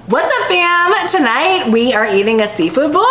What's up, fam? Tonight we are eating a seafood boil.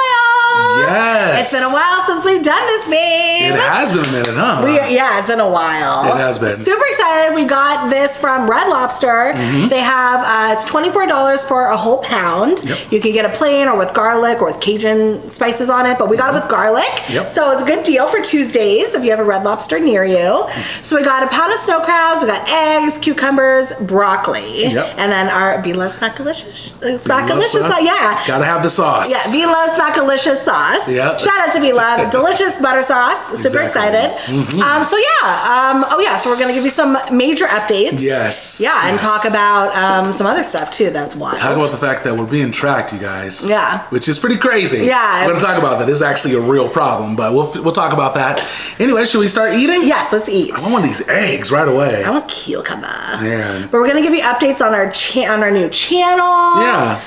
Yes. It's been a while since we've done this, babe. It has been a minute, huh? Yeah, it's been a while. It has been. Super excited. We got this from Red Lobster. They have, it's $24 for a whole pound. Yep. You can get a plain or with garlic or with Cajun spices on it, but we got it with garlic. Yep. So it's a good deal for Tuesdays if you have a Red Lobster near you. So we got a pound of snow crabs, we got eggs, cucumbers, broccoli. Yep. And then our Bean Loves Smackalicious. Sauce? Yeah. Gotta have the sauce. Yeah, Bean Loves Smackalicious sauce. Yep. Shout out to Bean Love. Delicious butter sauce. Super excited. So we're gonna give you some major updates. Yes. Yeah, and Yes. talk about some other stuff too. That's wild. Talk about the fact that we're being tracked, you guys. Yeah. Which is pretty crazy. Yeah. We're gonna talk about that. It's actually a real problem, but we'll talk about that. Anyway, should we start eating? Yes, let's eat. I want one of these eggs right away. I want cucumber. Man. But we're gonna give you updates on our new channel. Yeah.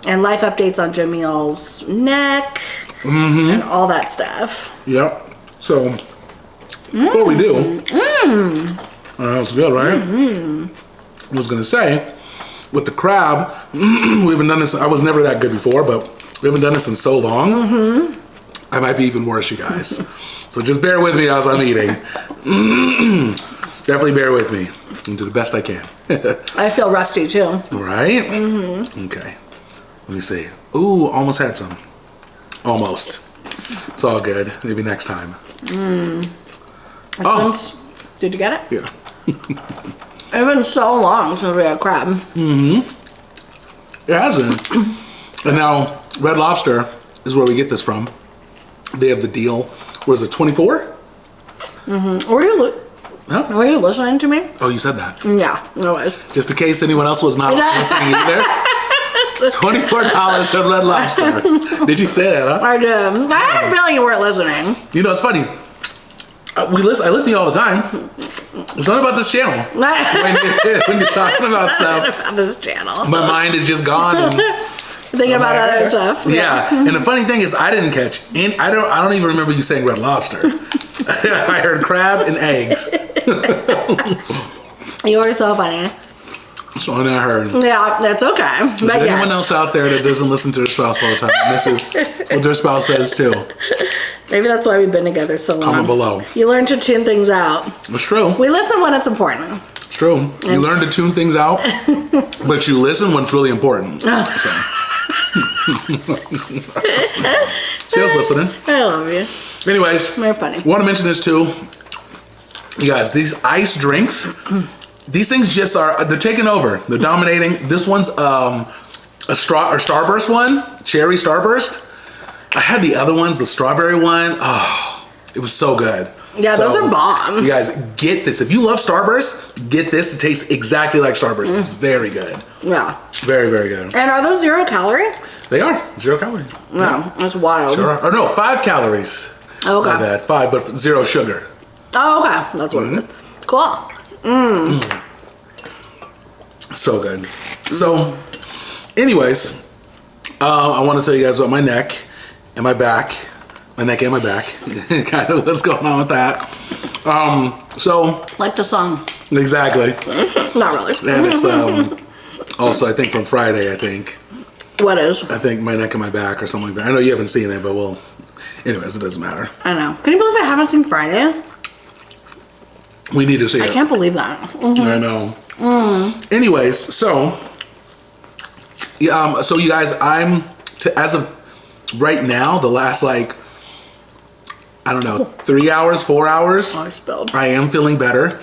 And life updates on Jamil's neck and all that stuff. Yep. So before we do, it's good, right? I was gonna say, with the crab, we haven't done this. I was never that good before, but we haven't done this in so long. I might be even worse, you guys. So just bear with me as I'm eating. Definitely bear with me and do the best I can. I feel rusty too. Right? Okay. Let me see. Ooh, almost had some. Almost. It's all good. Maybe next time. Did you get it? Yeah. It's been so long since we had crab. It has been. And now, Red Lobster is where we get this from. They have the deal. What is it, 24? Were you listening to me? Oh, you said that. Yeah, no worries. Just in case anyone else was not listening either. $24 at Red Lobster. Did you say that, huh? I did. I had a feeling you weren't listening. You know, it's funny. I listen to you all the time. It's not about this channel. when you're talking about stuff, About this channel. my mind is just gone. And, Thinking about other stuff. yeah. And the funny thing is, I didn't catch. I don't even remember you saying Red Lobster. I heard crab and eggs. You were so funny. That's what I heard. Yeah, that's okay. If But anyone yes. else out there that doesn't listen to their spouse all the time, this is what their spouse says too. Maybe that's why we've been together so long. Comment below. You learn to tune things out. It's true. We listen when it's important. It's true. You learn to tune things out, but you listen when it's really important. So. Sales listening. I love you. Anyways, Very funny. want to mention this too. You guys, these ice drinks, these things just they're taking over. They're dominating. This one's a Starburst one, cherry Starburst. I had the other ones, the strawberry one. Oh, it was so good. Yeah, those are bomb. You guys, get this. If you love Starburst, get this. It tastes exactly like Starburst. It's very good. Yeah. Very, very good. And are those 0 calorie? They are. 0 calorie. No, that's wild. Sure are. Or no, 5 calories. Okay. My bad. 5, but 0 sugar. Oh, okay. That's what it is. Cool. So good. So, anyways, I want to tell you guys about my neck and my back. My neck and my back. Kind of what's going on with that. So. Like the song. Exactly. Not really. And it's also, I think, from Friday, I think. What is? I think my neck and my back or something like that. I know you haven't seen it, but we'll. Anyways, it doesn't matter. I know. Can you believe I haven't seen Friday? We need to see it. I can't believe that. I know. Anyways, so you guys, as of right now, the last I don't know, 3 hours, 4 hours, I spilled. I am feeling better.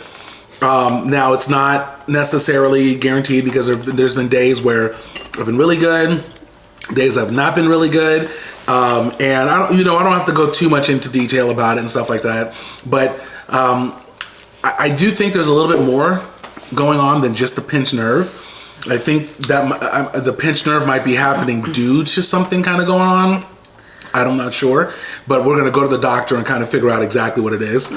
Now it's not necessarily guaranteed because there's been days where I've been really good, days I've not been really good, and I don't have to go too much into detail about it and stuff like that, but I do think there's a little bit more going on than just the pinched nerve. I think that the pinched nerve might be happening due to something kind of going on. I'm not sure, but we're gonna go to the doctor and kind of figure out exactly what it is.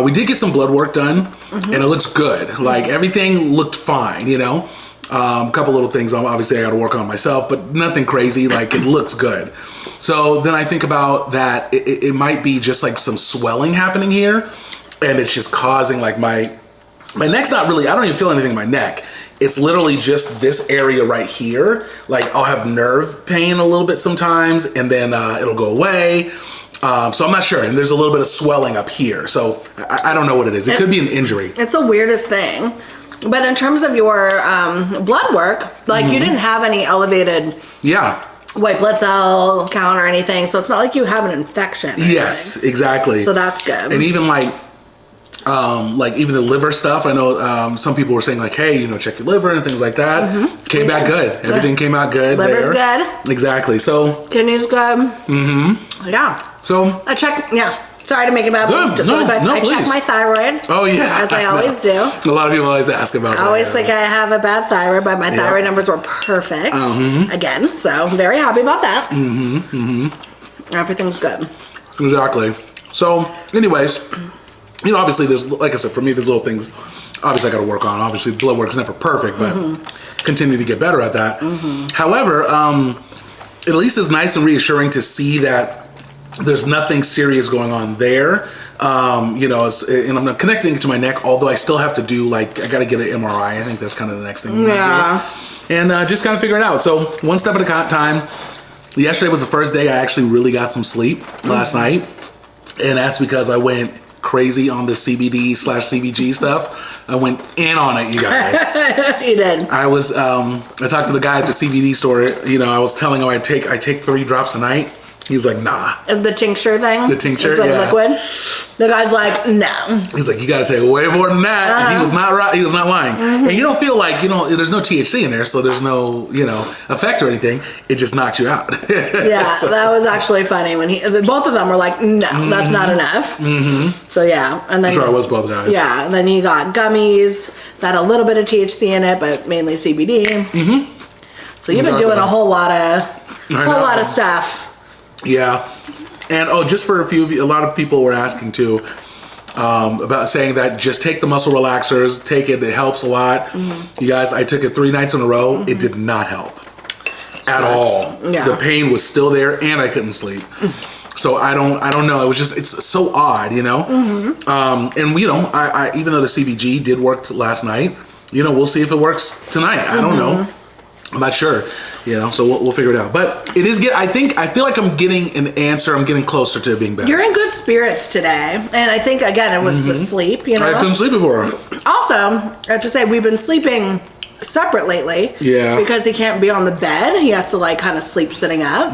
We did get some blood work done, and it looks good. Like everything looked fine, you know. A couple little things obviously I got to work on myself, but nothing crazy. Like it looks good. So then I think about that. It might be just like some swelling happening here, and it's just causing like my neck's not really. I don't even feel anything in my neck. it's literally just this area right here. Like I'll have nerve pain a little bit sometimes, and then it'll go away. So I'm not sure. And there's a little bit of swelling up here. So I don't know what it is. It could be an injury. It's the weirdest thing. But in terms of your blood work, like you didn't have any elevated white blood cell count or anything. So it's not like you have an infection. Yes, exactly. So that's good. And even like even the liver stuff, I know some people were saying like, hey, check your liver and things like that. Came back good. Everything came out good. Liver's good. Exactly. So kidney's good. Yeah. So I checked. Yeah. Sorry to make it bad. Good. Just really quick. I checked my thyroid. Oh yeah. As I always do. A lot of people always ask about that. I always think I have a bad thyroid, but my thyroid numbers were perfect again. So I'm very happy about that. Everything's good. Exactly. So, anyways, obviously there's, like I said, for me, there's little things obviously I got to work on. Obviously, blood work is never perfect, but continue to get better at that. However, at least it's nice and reassuring to see that there's nothing serious going on there. And I'm connecting it to my neck, although I still have to do, I got to get an MRI. I think that's kind of the next thing. Yeah. And just kind of figure it out. So, one step at a time. Yesterday was the first day I actually really got some sleep last night. And that's because I went crazy on the CBD/CBG stuff. I went in on it, you guys. You did. I was, I talked to the guy at the CBD store. I was telling him I take 3 drops a night. He's like, nah. The tincture thing? The tincture, it's liquid? The guy's like, no. He's like, you got to take way more than that. And he was not right. He was not lying. And you don't feel like, there's no THC in there, so there's no, effect or anything. It just knocks you out. Yeah, so that was actually funny when both of them were like, no, that's not enough. So yeah, and then I'm sure it was both guys. Yeah, and then he got gummies that had a little bit of THC in it, but mainly CBD. So you've been doing a whole lot of stuff. Yeah. And just for a lot of people were asking too about saying that just take the muscle relaxers, take it helps a lot. You guys, I took it 3 nights in a row. It did not help at all. Yeah. The pain was still there and I couldn't sleep. So I don't know. It was just, it's so odd, And I even though the CBG did work last night, we'll see if it works tonight. I don't know. I'm not sure, so we'll figure it out. But it is I feel like I'm getting an answer. I'm getting closer to it being better. You're in good spirits today. And I think, again, it was the sleep, I couldn't sleep before. Also, I have to say, we've been sleeping separate lately. Yeah. Because he can't be on the bed. He has to, kind of sleep sitting up.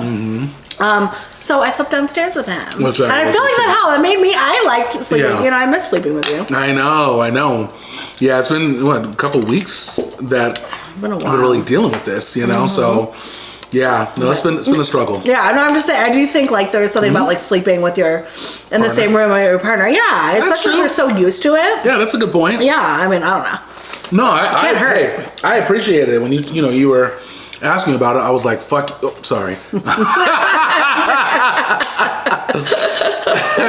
So I slept downstairs with him. And I feel like that helped. It made me, I liked sleeping. Yeah. I miss sleeping with you. I know. Yeah, it's been, a couple weeks that It's been a while. I've been really dealing with this, so yeah, no, it's been a struggle. Yeah, no, I'm just saying, I do think there's something about sleeping with in the same room with your partner. Yeah, especially if you're so used to it. Yeah, that's a good point. Yeah, I mean, I don't know. No, I can't hurt. Hey, I appreciated it when you were asking about it. I was like, fuck. Oh, sorry.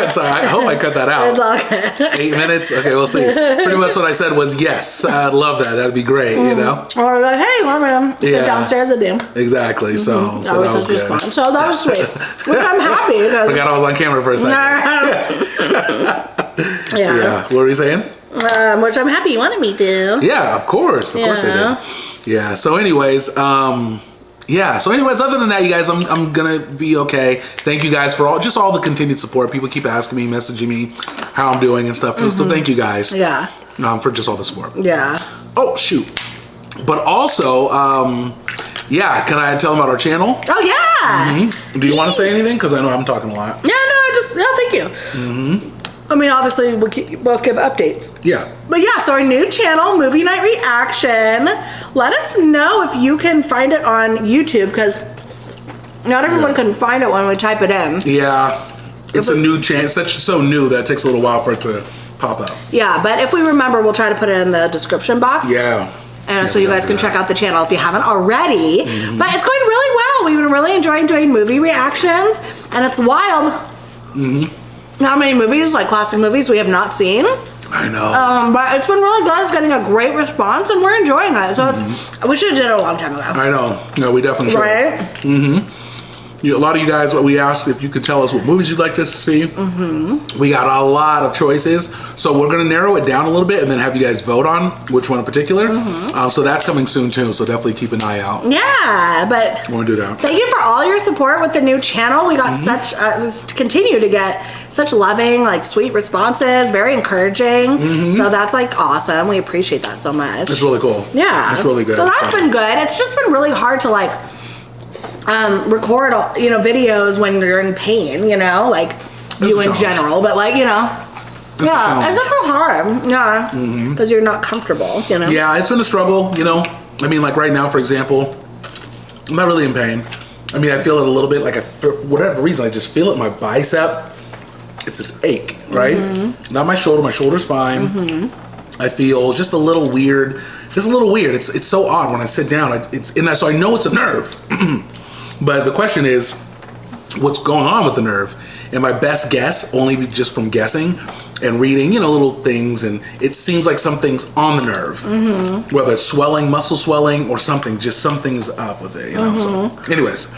Sorry, I hope I cut that out. It's all good. 8 minutes? Okay, we'll see. Pretty much what I said was yes. I'd love that. That'd be great, Or like, hey, want me to sit downstairs with you? Exactly. So that was good. Fun. So that was sweet. Which I'm happy because Forgot I was on camera for a second. Yeah. What were you saying? Which I'm happy you wanted me to. Yeah, of course. Of course I did. Yeah. So anyways, other than that, you guys, I'm gonna be okay. Thank you guys for all the continued support. People keep asking me, messaging me how I'm doing and stuff. So thank you guys. Yeah. For just all the support. Yeah. Oh shoot. But also, can I tell them about our channel? Oh yeah. Do you want to say anything? Because I know I'm talking a lot. Yeah. No. Thank you. I mean, obviously, we both give updates. Yeah. But yeah, so our new channel, Movie Night Reaction. Let us know if you can find it on YouTube, because not everyone can find it when we type it in. Yeah. It's a new channel. It's so new that it takes a little while for it to pop up. Yeah, but if we remember, we'll try to put it in the description box. Yeah. And so you guys can check out the channel if you haven't already. But it's going really well. We've been really enjoying doing movie reactions. And it's wild. How many movies, classic movies, we have not seen. I know. But it's been really good. It's getting a great response, and we're enjoying it. So we should have did it a long time ago. I know. No, we definitely should. Right? a lot of you guys, we asked if you could tell us what movies you'd like us to see. We got a lot of choices, so we're going to narrow it down a little bit and then have you guys vote on which one in particular. So that's coming soon too, so definitely keep an eye out. Yeah, but We're going to do that. thank you for all your support with the new channel. We got such, just continue to get such loving, like sweet responses, very encouraging. So that's like awesome. We appreciate that so much. It's really cool. Yeah. It's really good. So that's been good. It's just been really hard to like record, videos when you're in pain, like you in challenge. general, but like, a yeah, challenge. it's just so hard. Yeah. Because you're not comfortable, Yeah, it's been a struggle, I mean, like right now, for example, I'm not really in pain. I mean, I feel it a little bit, like for whatever reason, I just feel it in my bicep. It's this ache, right? Not my shoulder. My shoulder's fine. I feel just a little weird. It's so odd when I sit down. So I know it's a nerve. But the question is, what's going on with the nerve? And my best guess, only just from guessing and reading, little things, and it seems like something's on the nerve. Whether it's swelling, muscle swelling, or something, just something's up with it, So, anyways,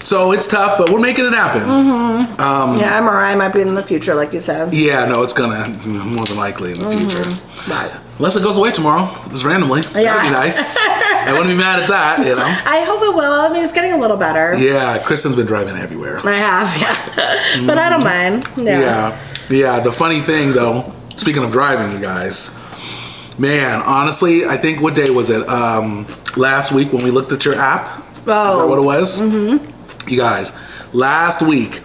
so it's tough, but we're making it happen. Yeah, MRI might be in the future, like you said. Yeah, no, it's gonna, more than likely in the future. Right. Unless it goes away tomorrow, just randomly. Yeah. That'd be nice. I wouldn't be mad at that, I hope it will. I mean, it's getting a little better. Yeah, Kristen's been driving everywhere. I have, yeah. But I don't mind. Yeah. The funny thing, though, speaking of driving, you guys, man, honestly, I think, what day was it? Last week when we looked at your app? Is that what it was? You guys, last week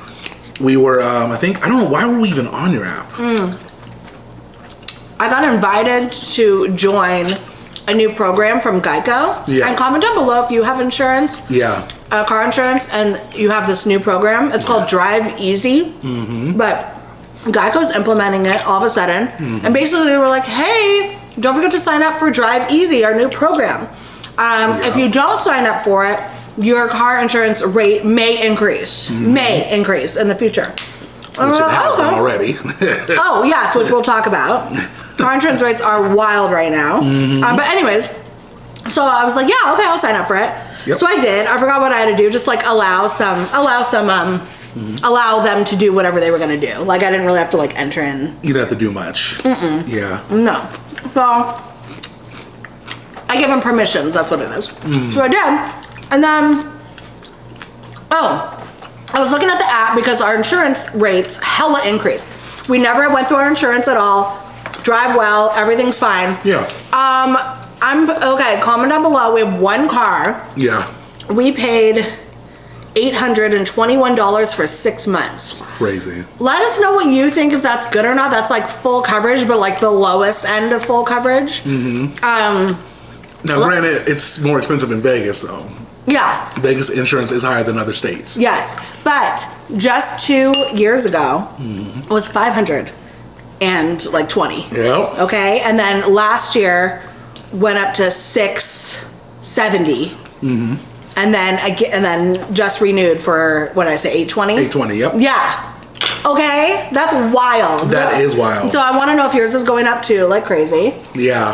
we were, I don't know, why were we even on your app? I got invited to join a new program from Geico. Yeah. And comment down below if you have insurance. Yeah. Car insurance, and you have this new program. It's called Drive Easy. But Geico's implementing it all of a sudden. And basically they were like, hey, don't forget to sign up for Drive Easy, our new program. If you don't sign up for it, your car insurance rate may increase. May increase in the future. Which it has been already. Oh, yes, which we'll talk about. Car insurance rates are wild right now. But anyways, so I was like, yeah, okay, I'll sign up for it. Yep. So I did. I forgot what I had to do. Just like allow them to do whatever they were going to do. Like I didn't really have to like enter in. You didn't have to do much. Yeah. No. So I gave them permissions. That's what it is. So I did. And then, I was looking at the app because our insurance rates hella increased. We never went through our insurance at all. Drive well, everything's fine. Yeah. I'm okay. Comment down below. We have one car. Yeah. We paid $821 for 6 months. Crazy. Let us know what you think, if that's good or not. That's like full coverage, but like the lowest end of full coverage. Now, granted, it's more expensive in Vegas, though. Yeah. Vegas insurance is higher than other states. Yes, but just 2 years ago, it was 500 and like 20. Yeah. Okay, and then last year went up to 670. And then just renewed for, what did I say, 820? 820, yep. Yeah. Okay, that's wild. That is wild. So I want to know if yours is going up too, like crazy. Yeah.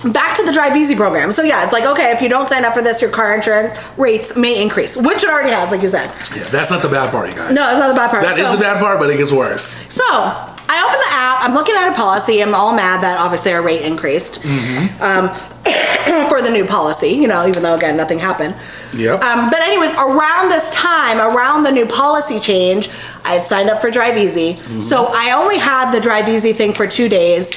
Back to the Drive Easy program. So yeah, it's like, okay, if you don't sign up for this, your car insurance rates may increase, which it already has, like you said. Yeah, that's not the bad part, you guys. No, it's not the bad part. That is the bad part, but it gets worse. So I opened the app. I'm looking at a policy. I'm all mad that obviously our rate increased for the new policy, even though, again, nothing happened. Yep. But anyways, around this time, around the new policy change, I had signed up for Drive Easy. So I only had the Drive Easy thing for 2 days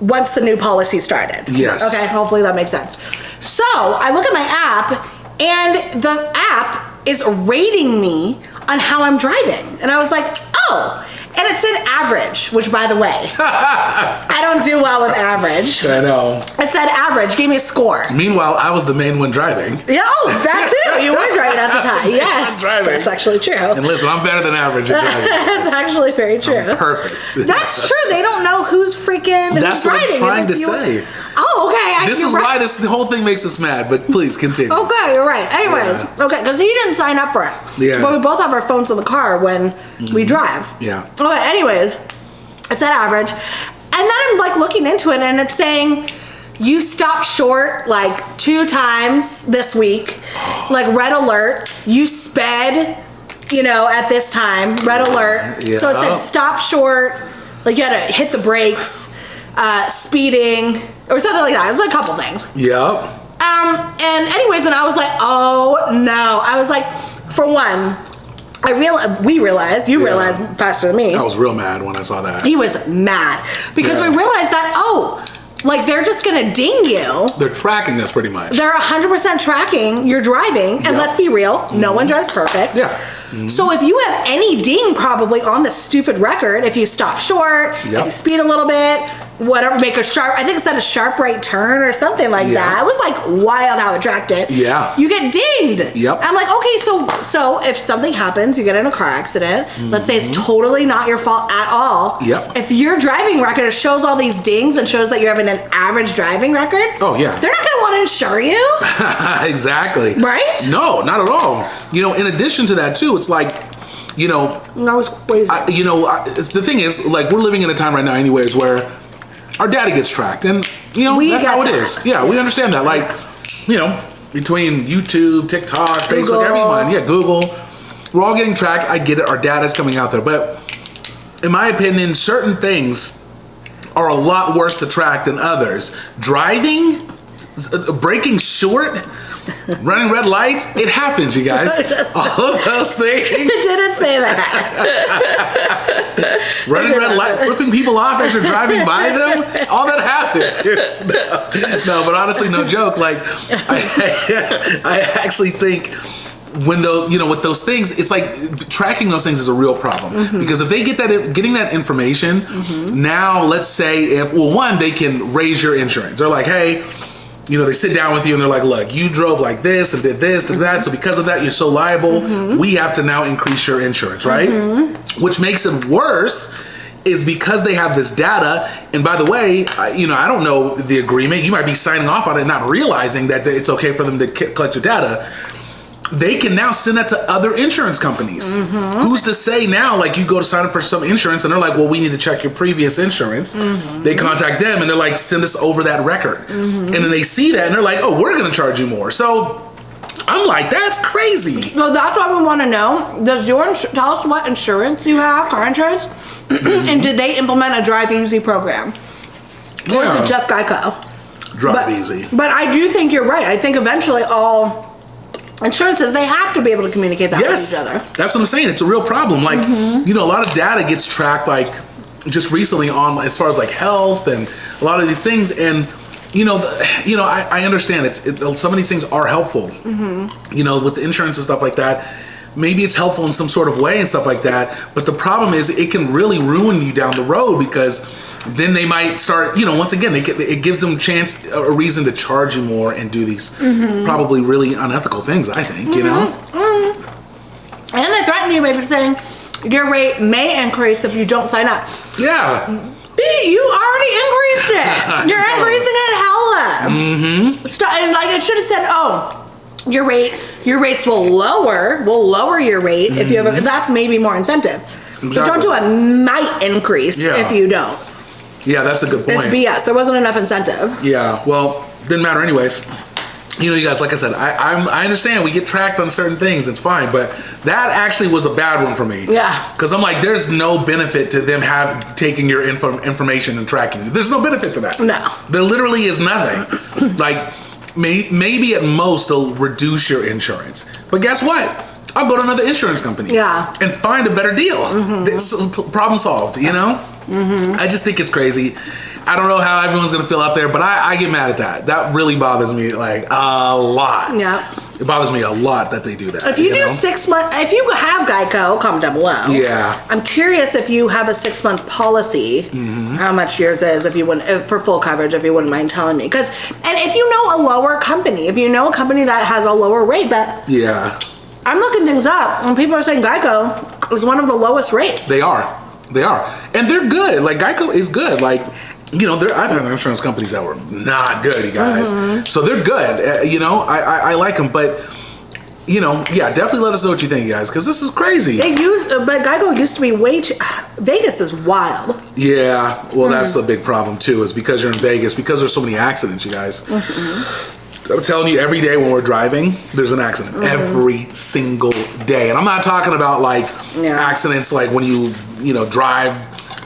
once the new policy started. Yes. Okay, hopefully that makes sense. So I look at my app, and the app is rating me on how I'm driving. And I was like, oh. And it said average, which, by the way, I don't do well with average. I know. It said average, gave me a score. Meanwhile, I was the main one driving. Yeah, that too. You were driving at the time. Yes. Driving. That's actually true. And listen, I'm better than average at driving. That's actually very true. I'm perfect. That's true. They don't know who's freaking That's who's what I'm driving. trying to say. Oh, okay. This is why the whole thing makes us mad, but please continue. Okay, you're right. Anyways, okay, because he didn't sign up for it. Yeah. But we both have our phones in the car when we drive. Yeah. Okay, anyways, it said average. And then I'm like looking into it, and it's saying you stopped short like 2 times this week, like red alert. You sped, at this time, red alert. Yeah. So it said stop short, like you had to hit the brakes, speeding, or something like that. It was like a couple things. Yep. And anyways, and I was like, oh no. I was like, for one, we realized, you realized faster than me. I was real mad when I saw that. He was mad because we realized that, like they're just gonna ding you. They're tracking us pretty much. They're 100% tracking your driving, and let's be real, no one drives perfect. Yeah. So if you have any ding probably on the stupid record, if you stop short, if you speed a little bit, whatever, make a sharp, I think it said a sharp right turn or something like that. It was like wild how it tracked it. Yeah. You get dinged. Yep. I'm like, okay, so if something happens, you get in a car accident, let's say it's totally not your fault at all. Yep. If your driving record shows all these dings and shows that you're having an average driving record, oh yeah, they're not going to want to insure you. Exactly. Right? No, not at all. In addition to that too, it's like, that was crazy. The thing is, like, we're living in a time right now anyways where our data gets tracked, and that's how it is. Yeah, we understand that. Like, between YouTube, TikTok, Facebook, everyone, Google, we're all getting tracked. I get it. Our data's coming out there, but in my opinion, certain things are a lot worse to track than others. Driving, breaking short, running red lights, it happens, you guys. All of those things. It didn't say that. Running red lights, flipping people off as you're driving by them, all that happens. No, but honestly, no joke. Like, I actually think when those, with those things, it's like tracking those things is a real problem, because if they getting that information, now let's say one, they can raise your insurance. They're like, hey, they sit down with you and they're like, look, you drove like this and did this and that, so because of that, you're so liable. We have to now increase your insurance, right? Which makes it worse is because they have this data. And by the way, I don't know the agreement. You might be signing off on it, not realizing that it's okay for them to collect your data. They can now send that to other insurance companies. Who's to say now, like, you go to sign up for some insurance and they're like, well, we need to check your previous insurance. They contact them and they're like, send us over that record. And then they see that and they're like, oh, we're going to charge you more. So I'm like, that's crazy. So that's what we want to know. Tell us what insurance you have, car insurance, and did they implement a Drive Easy program? Or is it just Geico? Drive Easy. But I do think you're right. I think eventually all insurances, they have to be able to communicate that with each other. That's what I'm saying. It's a real problem. Like, a lot of data gets tracked, like, just recently on, as far as like health and a lot of these things. And, I understand some of these things are helpful, with the insurance and stuff like that. Maybe it's helpful in some sort of way and stuff like that. But the problem is it can really ruin you down the road, because then they might start, once again, it gives them a reason to charge you more and do these probably really unethical things, I think, And they threaten you maybe saying your rate may increase if you don't sign up. Yeah. You already increased it. You're increasing it hella. And like it should have said, your rates will lower your rate if you have that's maybe more incentive. Exactly. But don't do a might increase if you don't. Yeah, that's a good point. It's BS. There wasn't enough incentive. Yeah, well, didn't matter anyways. You guys, like I said, I understand we get tracked on certain things. It's fine, but that actually was a bad one for me. Yeah. Because I'm like, there's no benefit to them taking your information and tracking you. There's no benefit to that. No. There literally is nothing. Like, maybe at most they'll reduce your insurance. But guess what? I'll go to another insurance company. Yeah. And find a better deal. Problem solved, I just think it's crazy. I don't know how everyone's gonna feel out there, but I get mad at that. That really bothers me, like, a lot. Yeah. It bothers me a lot that they do that. If you do 6 months, if you have Geico, comment down below. Yeah. I'm curious if you have a 6-month policy, how much yours is, if you wouldn't, for full coverage, if you wouldn't mind telling me. And if you know a lower company, if you know a company that has a lower rate, but yeah, I'm looking things up, and people are saying Geico is one of the lowest rates. They are, and they're good. Like, Geico is good. Like, I've had insurance companies that were not good, you guys. So they're good. I like them, but definitely let us know what you think, guys, because this is crazy. But Geico used to be Vegas is wild. Yeah, well, that's a big problem too, is because you're in Vegas, because there's so many accidents, you guys. I'm telling you, every day when we're driving, there's an accident. Every single day. And I'm not talking about like accidents like when you drive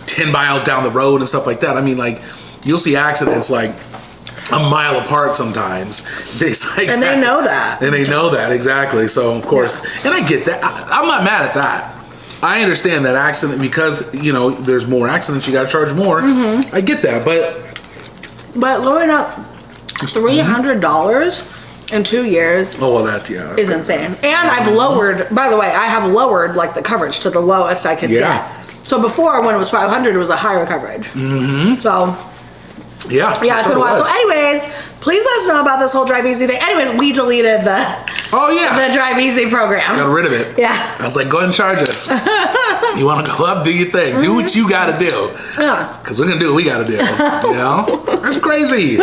10 miles down the road and stuff like that. I mean, like, you'll see accidents like a mile apart sometimes. And they know that. And they know that, exactly. So, of course, and I get that. I'm not mad at that. I understand that accident because, there's more accidents, you got to charge more. I get that, But going up $300 in 2 years is insane. And I've lowered, by the way, like the coverage to the lowest I could get. So before, when it was $500, it was a higher coverage. So... Yeah, it's been a while. So anyways, please let us know about this whole Drive Easy thing. Anyways, we deleted the Drive Easy program. Got rid of it. Yeah. I was like, go ahead and charge us. You want to go up, do your thing. Do what you got to do. Yeah. Because we're going to do what we got to do. That's crazy.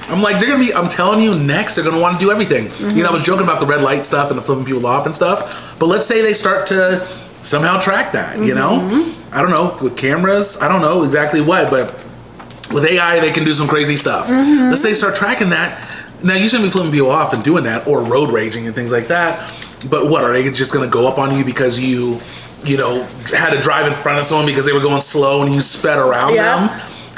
I'm like, I'm telling you, next, they're going to want to do everything. I was joking about the red light stuff and the flipping people off and stuff. But let's say they start to somehow track that, I don't know, with cameras. I don't know exactly what, but... with AI, they can do some crazy stuff. Let's say start tracking that. Now, you shouldn't be flipping people off and doing that, or road raging and things like that. But what, are they just going to go up on you because you had to drive in front of someone because they were going slow and you sped around them?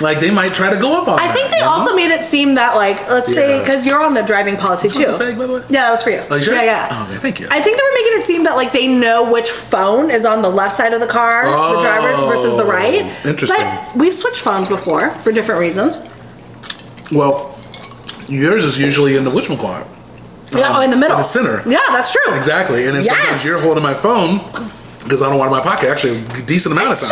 Like, they might try to go up on I think they also made it seem that, like, let's say, because you're on the driving policy too. Say, by the way? Yeah, that was for you. Oh, you sure? Yeah. Oh, okay, thank you. I think they were making it seem that, like, they know which phone is on the left side of the car, the driver's versus the right. Interesting. But we've switched phones before for different reasons. Well, yours is usually in the whatchamacallit. In the middle. In the center. Yeah, that's true. Exactly. And then sometimes you're holding my phone because I don't want it in my pocket actually a decent amount of time.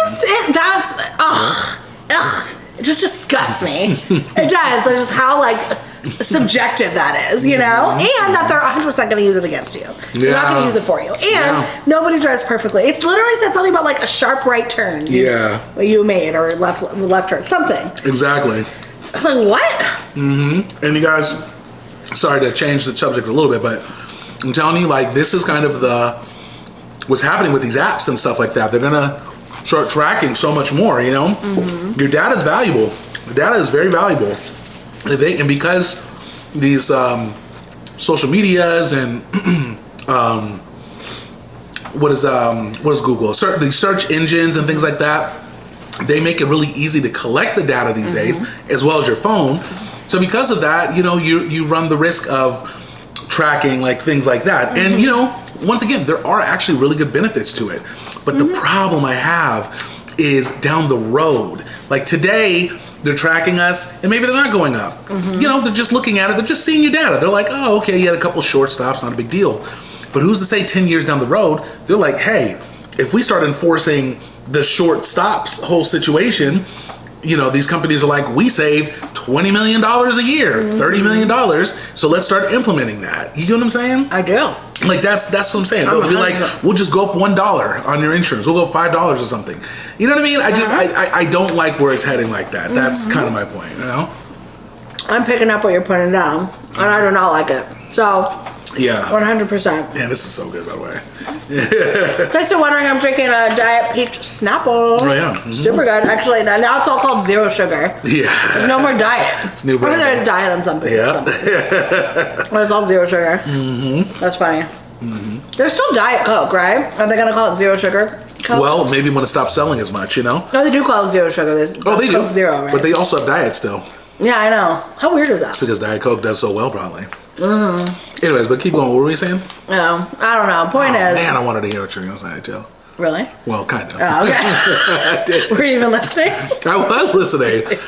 It just disgusts me. It does. It's just how, like, subjective that is, And that they're 100% going to use it against you. They're not going to use it for you. And nobody drives perfectly. It's literally said something about, like, a sharp right turn. You made, or left turn. Something. Exactly. I was like, what? And you guys, sorry to change the subject a little bit, but I'm telling you, like, this is kind of what's happening with these apps and stuff like that. They're going to start tracking so much more, Your data is valuable. The data is very valuable. And because these social medias and what is Google? These search engines and things like that, they make it really easy to collect the data these days, as well as your phone. So because of that, you run the risk of tracking, like, things like that. And once again, there are actually really good benefits to it. But the problem I have is down the road. Like, today, they're tracking us, and maybe they're not going up. They're just looking at it. They're just seeing your data. They're like, oh, okay, you had a couple short stops, not a big deal. But who's to say 10 years down the road, they're like, hey, if we start enforcing the short stops whole situation, these companies are like, we save $20 million a year, $30 million. So let's start implementing that. You get what I'm saying? I do. Like, that's what I'm saying. They'll be like, we'll just go up $1 on your insurance. We'll go up $5 or something. You know what I mean? I don't like where it's heading like that. That's kind of my point, I'm picking up what you're putting down, and I do not like it. So, 100%. Man, this is so good, by the way. In case you're wondering, I'm drinking a Diet Peach Snapple. Oh, yeah. Super good. Actually, now it's all called zero sugar. Yeah. There's no more diet. It's new brand. There's diet on something. Yeah. But it's all zero sugar. That's funny. There's still Diet Coke, right? Are they going to call it zero sugar Coke? Well, maybe when it stops selling as much, No, they do call it zero sugar. There's they Coke do. Zero, right? But they also have Diet still. Yeah, I know. How weird is that? It's because Diet Coke does so well, probably. Anyways, but keep going. What were you saying? No, I don't know. Point is... Man, I wanted to hear what you were going to say, too. Really? Well, kind of. Oh, okay. I did. Were you even listening? I was listening.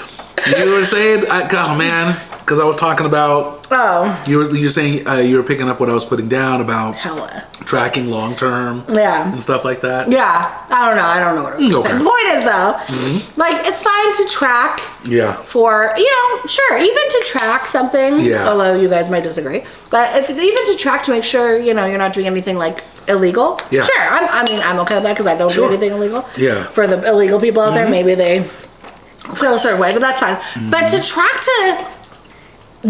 You were saying, oh man, because I was talking about. Oh. You were saying you were picking up what I was putting down about Hella. tracking long term. Yeah. And stuff like that. Yeah. I don't know what I was going to say. The point is though, like, it's fine to track. Yeah. For, sure, even to track something. Yeah. Although you guys might disagree, but even to track to make sure you're not doing anything like illegal. Yeah. Sure. I'm okay with that because I don't do anything illegal. Yeah. For the illegal people out there, maybe they feel a certain way, but that's fine. But to track to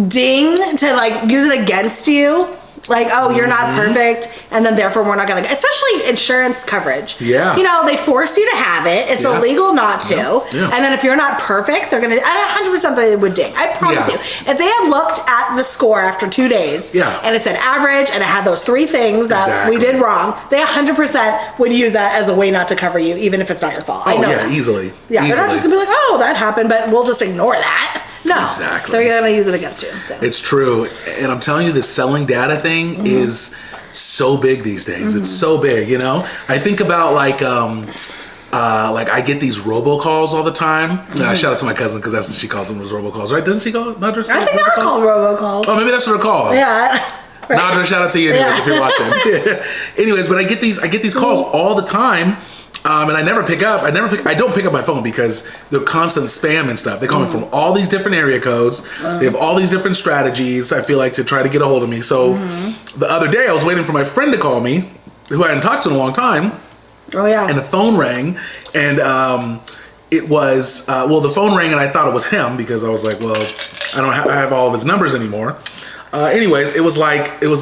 ding, to like use it against you, Like, oh, you're not perfect, and then therefore we're not going to, especially insurance coverage. Yeah. You know, they force you to have it. It's illegal not to. Yeah. And then if you're not perfect, they're going to, 100% they would ding. I promise you. If they had looked at the score after 2 days, and it said average, and it had those 3 things that we did wrong, they 100% would use that as a way not to cover you, even if it's not your fault. I know that. Easily. Yeah, they're not just going to be like, oh, that happened, but we'll just ignore that. No, they're going to use it against you. So. It's true. And I'm telling you, the selling data thing is so big these days. It's so big, you know? I think about like I get these robocalls all the time. Shout out to my cousin because that's what she calls them, was robocalls, right? Doesn't she call it? I think they're called robocalls. Oh, maybe that's what they're called. Yeah. Right. Nadra, shout out to you anyways if you're watching. Anyways, but I get these calls all the time. And I never pick up. I don't pick up my phone because they're constant spam and stuff. They call me from all these different area codes. They have all these different strategies, I feel like, to try to get a hold of me. So the other day I was waiting for my friend to call me, who I hadn't talked to in a long time. Oh, yeah. And the phone rang, and it was, the phone rang and I thought it was him because I was like, well, I have all of his numbers anymore. Anyways, it was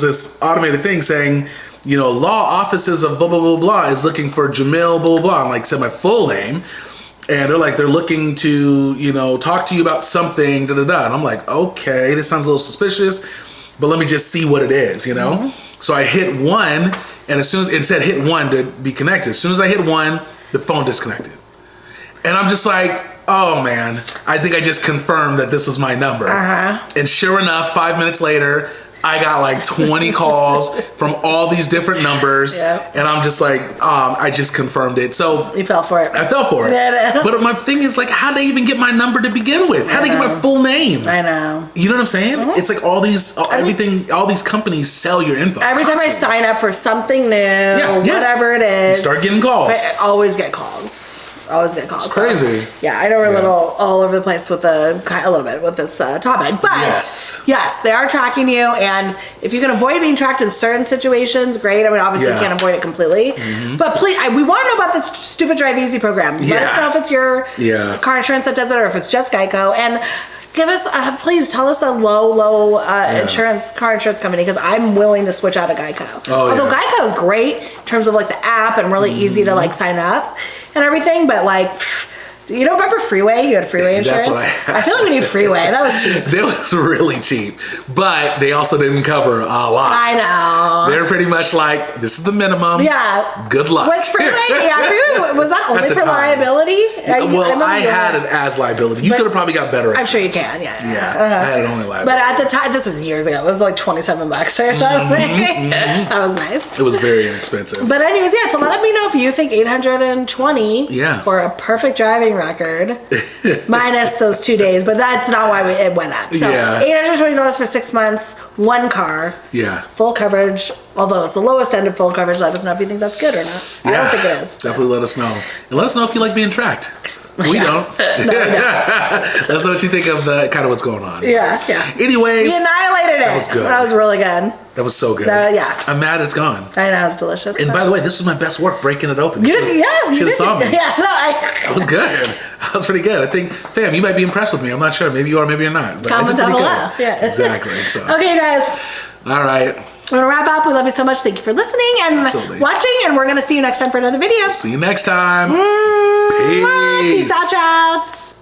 this automated thing saying, you know, law offices of blah, blah, blah, blah is looking for Jamil, blah, blah, blah. I'm like, said my full name. And they're looking to, you know, talk to you about something, da, da, da. And I'm like, okay, this sounds a little suspicious, but let me just see what it is, you know? So I hit 1, and as soon as it said hit 1 to be connected, as soon as I hit 1, the phone disconnected. And I'm just like, oh man, I think I just confirmed that this was my number. And sure enough, 5 minutes later, I got like 20 calls from all these different numbers, and I'm just like, I just confirmed it. So you fell for it. I fell for it. But my thing is like, how'd they even get my number to begin with? How'd they get my full name? I know. You know what I'm saying? It's like all these companies sell your info. Every time I sign up for something new, whatever it is, you start getting calls. I always get calls. It's crazy. So, yeah, I know we're a little all over the place with a little bit with this topic, but yes, they are tracking you, and if you can avoid being tracked in certain situations, great. I mean, obviously you can't avoid it completely, but please, we want to know about this stupid Drive Easy program. Let us know if it's your car insurance that does it, or if it's just Geico, and give us, please tell us a low car insurance company, because I'm willing to switch out of Geico. Although Geico is great in terms of like the app and really easy to like sign up and everything, but like, you don't remember Freeway? You had Freeway insurance? I feel like we need Freeway. That was cheap. That was really cheap. But they also didn't cover a lot. I know. They're pretty much like, this is the minimum. Yeah. Good luck. Was Freeway, was that only for liability? I had it as liability. You could have probably got better at it. I'm sure you can, yeah. I had it only liability. But at the time, this was years ago. It was like $27 or something. That was nice. It was very inexpensive. But anyways, so let me know if you think 820 for a perfect driving record, minus those 2 days, but that's not why it went up. So $820 for 6 months, 1 car, full coverage. Although it's the lowest end of full coverage, let us know if you think that's good or not. I don't think it is. Definitely let us know, and let us know if you like being tracked. We don't. No, we don't. Let us know what you think of the kind of what's going on. Yeah. Anyways, we annihilated it. That was good. That was really good. That was so good. I'm mad it's gone. I know, it's delicious. And by the way, this was my best work breaking it open. You did, should have saw me. That was good. That was pretty good. I think, fam, you might be impressed with me. I'm not sure. Maybe you are, maybe you're not. But comment down below. Yeah. Exactly. So. Okay, guys. All right. We're going to wrap up. We love you so much. Thank you for listening and watching, and we're going to see you next time for another video. See you next time. Peace out, trouts.